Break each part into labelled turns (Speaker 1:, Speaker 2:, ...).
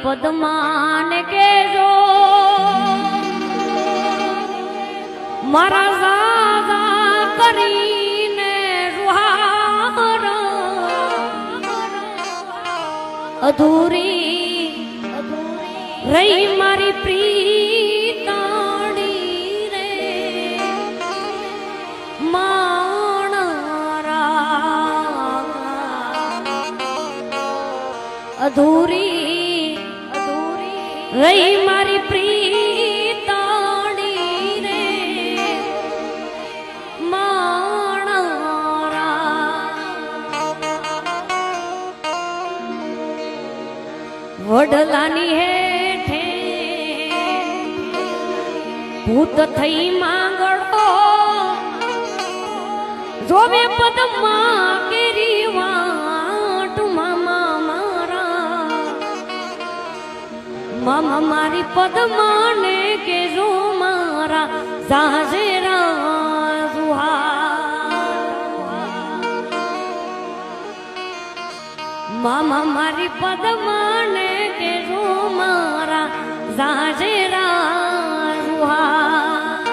Speaker 1: પદ્માને કેજો મારા દાદા કરીને રૂહાર અધૂરી રહી મારી પ્રીતાણી રે અધૂરી રહી મારી પ્રીતાણી રે વડલાની હેઠે ભૂત થઈ માંગડો જોવે પદમાં કેરી વાટ મામા મારી પદ્માને કેજો મારા સાજેરા જુહાર મામા મારી પદ્માને કેજો મારા સાજેરા જુહાર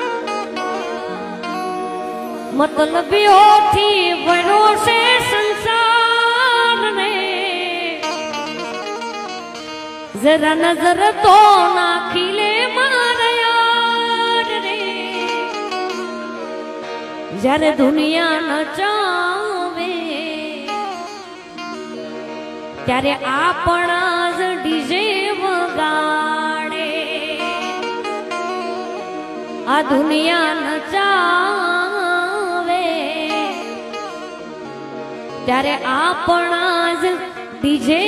Speaker 1: મતલબીઓથી ભરોસે સંસાર ને જરા નજર તો નાખી લે મારા યાર રે જ્યારે દુનિયા નચાવે ત્યારે આપણા જ ડીજે વગાડે આ દુનિયા નચાવે ત્યારે આપણા જ ડીજે